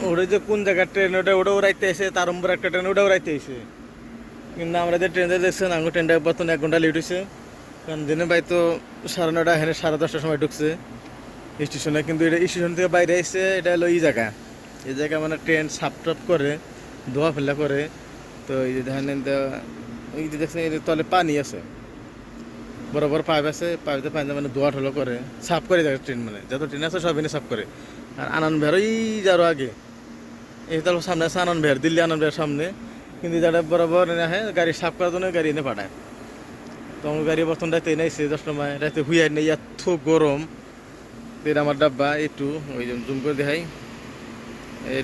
ওটা যে কোন জায়গার ট্রেন ওটাও রাইতে এসে তার উপর একটা ট্রেন ওটাও রাইতে এসে, কিন্তু আমরা যে ট্রেনটা দেখছেন আমার ট্রেনটা বর্তমানে 1 ঘন্টা লেট হয়েছে। কারণ দিনে ভাই তো 9:30 এখানে 10:30টার সময় ঢুকছে স্টেশনে, কিন্তু এটা স্টেশন থেকে বাইরে এসে এটা হলো এই জায়গা মানে ট্রেন সাপ টাপ করে ধোয়া ফেলা করে। তো এই যে দেখেন ওই যে দেখছেন এই যে তলে পানি আছে, বড় বড় পাইপ আছে, পাইপতে পানি মানে ধোয়া ঠোলা করে সাফ করে যায় ট্রেন, মানে যত ট্রেন আছে সব এনে সাফ করে। আর আনন্দ বিহার ওই যারও আগে এই তার সামনে আছে আনন্দ বিহার, দিল্লি আনন্দ বিহার সামনে, কিন্তু যারা বরাবর এনে আহে গাড়ি সাফ করার জন্য গাড়ি এনে পাঠায়। তো আমার গাড়ি বর্তমান রাতে এনেছে 10টার সময়, রাতে হুইয়ার নেই এত গরম। এটা আমার ডাব্বা একটু ওই জুম করে দেখাই, এই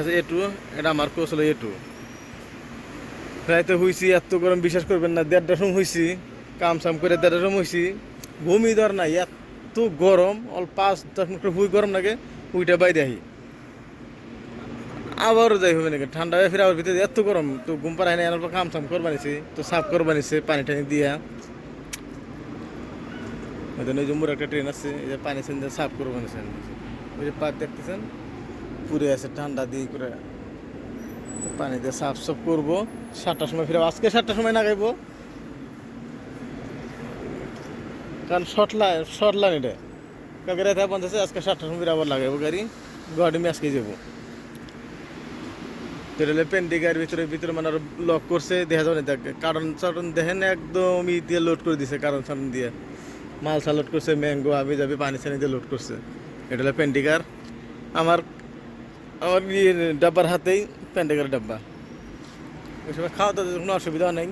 আছে এটু, এটা আমার কৌশল এটু। রাতে হইছি এত গরম বিশ্বাস করবেন না, 1:30টার সময় হইছি, কাম সাম করে 1:30টার সময় হইছি, ঘুমই ধর নাই এত গরম। 5-10 মিনিট হুই গরম লাগে, হুইটা বাইরে আহি আবারও যাই হবে নাকি ঠান্ডা হয়ে ফিরে আবার ভিতরে এত গরম, তো ঘুম পাড়ায় নাই, আনার পর কাম সাম করবানিছি, তো সাফ করবানিছে পানি টানি দিয়া। ওই যে মুর একটা ট্রেন আছে, এই যে পানি সেন সাফ করবানিছেন, ওই যে পাইপ দেখতেছেন পুরে আছে ঠান্ডা দিয়ে করে, পানি দিয়ে সাফ সাফ করবো। 7টার সময় ফিরে আজকে 7টার সময় না গাইবো, কারণ শর্ট লাইন এটা কালকে রাতে 50, আজকে 7টার সময় ফিরে আবার লাগাইবো গাড়ি, গুয়াহাটি আমি আজকে যাবো। যেটা পেন্টি গাড়ির ভিতরে মানে আরো লক করছে, দেখা যাবে না, কারণ চাটন দেখেন একদম ই দিয়ে লোড করে দিছে, কারণ চাটন দিয়ে মাল লোড করছে, ম্যাঙ্গো আবি যাবি পানি চানি দিয়ে লোড করছে। এটা হলো পেন্টিকার, আমার আমার ডাব্বার হাতেই পেন্টিকার ডাব্বা, ওই সময় খাওয়া দাওয়ার কোনো অসুবিধা নেই।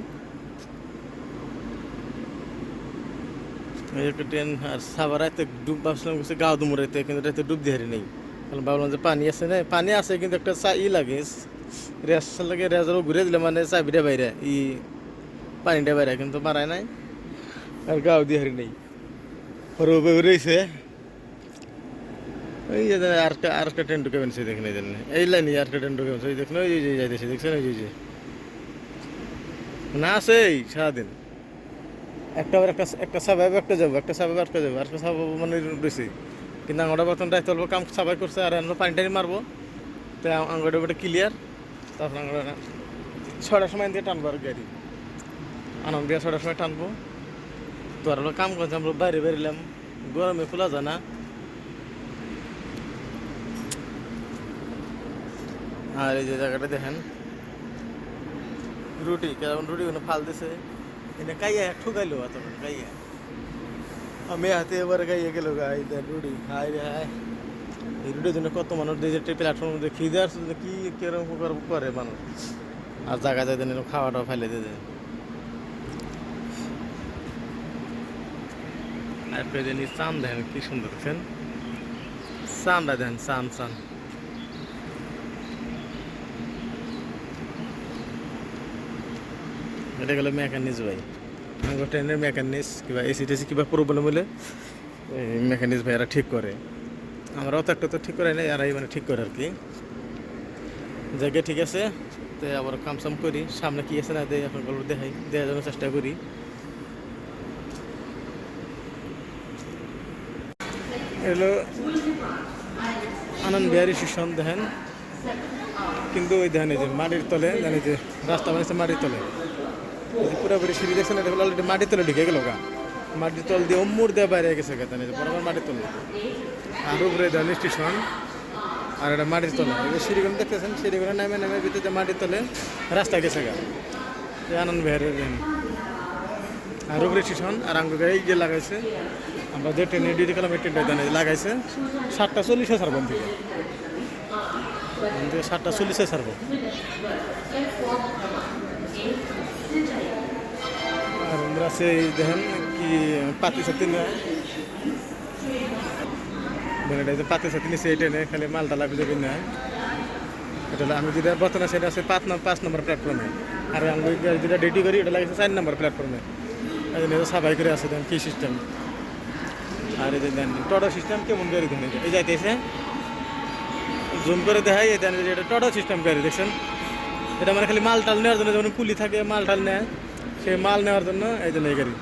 একটা ট্রেন আর সাবার রাতে ডুব ভাবছিলাম গেছে গাও দুমুরাইতে, কিন্তু রাতে ডুব দিয়ে হারি নেই, কারণ ভাবলাম যে পানি আছে না, পানি আছে কিন্তু একটা লাগে রেস লাগে, রেজারও ঘুরে দিলে মানে চাবিটা বাইরে পানিটা বাইরে, কিন্তু মারায় নাই আর গাও দিয়ে হারি নেই, রোবে উড়েছে। ওই যে আর একটা ট্রেন ঢুকে বেনছে, দেখেন এই লাইনে আর একটা ট্রেন ঢুকে বেনছে, ওই দেখুন ওই যে যাইতেছে, দেখছেন ওই যে না আছে এই সারাদিন একটা একটা সাবাই একটা যাবো, একটা সাবাই একটা যাবো, আর একটা সাবাই মানে রয়েছে, কিন্তু আঙটা বর্তমান রাইতে অল্প কাম সাবাই করছে, আর আমরা পানি টানি মারবো, তো আঙটা ওটা ক্লিয়ার। তারপর আঙটা 6টার সময় দিয়ে টানবো আর গাড়ি আনন্দ দিয়ে 6টার সময় টানবো। তো আর কাম করছে আমরা বাইরে বেরিলাম, গরমে খোলা যায় না। আর এই যে জায়গাটা দেখেন রুটি, কেমন রুটি কোনো ফাল দিছে, এনে কাইয়া ঠুকাইলো তখন কাইয়া আমি হাতে এবার গাইয়ে গেল গাই রুটি হাই রে হাই। এই রুটির জন্য কত মানুষ ডিজিটাল প্ল্যাটফর্ম মধ্যে খিদে আসছে, কি কিরকম করে মানুষ, আর জায়গা যায় দেন খাওয়াটাও ফেলে দিয়ে দেয়। আর পেদিন চান দেখেন কি সুন্দর দেখেন, চানটা দেখেন চান এটা গেল মেকানিক্স ভাই, আমার ট্রেনের মেকানিক্স কিংবা এসি টেসি কিংবা প্রবলেম হলে মেকানিক্স ভাইয়ারা ঠিক করে, আমরাও তো একটা তো ঠিক করে নেই, এরাই মানে ঠিক করে আর কি। জায়গায় ঠিক আছে, তো আবার কামসাম করি, সামনে কি আছে না দেয় এখন গল্প দেখার জন্য চেষ্টা করি। এগুলো আনন্দ বিহারি স্টেশন দেখেন, কিন্তু ওই দেখেন এই যে মাটির তলে, জানি যে রাস্তা বানিয়েছে মাটির তলে, পুরোপুরি সিঁড়ি দেখছেন, এটা হলো অলরেডি মাটির তলে ঢুকে গেল গা, মাটির তল দিয়ে অম্মুর দিয়ে বাইরে গেছে গা, জানি বরাবর মাটির তলে। আর উপরে দেন স্টেশন, আর এটা মাটির তলে, এই যে সিঁড়িগুলো দেখতেছেন, সিঁড়িগুলো নামে ভিতরে মাটির তলে রাস্তা গেছে গা, আনন্দ বিহারের। আর উপরে স্টেশন, আর আঙ্গুর গাড়ি যে লাগাইছে, আমরা যে ট্রেনে ডিউটি করলাম এই ট্রেনটা জানি লাগাইছে 7:40 ছাড়বো থেকে, 7:40 ছাড়বো। আর আমরা সেই দেখেন কি পাতি সাতি নেয়, পাতি সাতি নিচ্ছে এই ট্রেনে, খালি মালটা লাগবে যাবে নেয়। এটা আমি যেটা বর্তমানে সেটা আছে 5 নম্বর প্ল্যাটফর্মে, আর আমি যেটা ডিউটি করি এটা লাগছে 4 নম্বর প্ল্যাটফর্মে। এই জন্য সাবাই করে আছে দেন কি সিস্টেম। আর এই যে দেন টোটো সিস্টেম কেমন গাড়ি দেন, এই যাইতেছে জুম করে দেখাই, এই দেন এটা টোটো সিস্টেম গাড়ি দেখছেন, এটা মানে খালি মাল টাল নেওয়ার জন্য, যেমন পুলি থাকে মাল টাল নেয়, সেই মাল নেওয়ার জন্য এই জন্য এই গাড়ি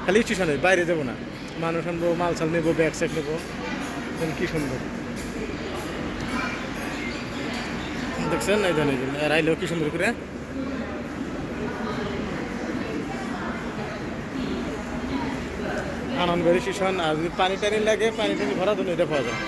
খালি স্টেশনে, বাইরে যাবো না, মানুষ আনবো, মাল সাল নেবো, ব্যাগ স্যাগ নেবো, কি সুন্দর। দেখছেন এই ধরনের রাইলেও কি সুন্দর করে আনন্দবাড়ি স্টেশন। আর যদি পানি টানি লাগে পানি টানি ভরা তো এটা পাওয়া যায়।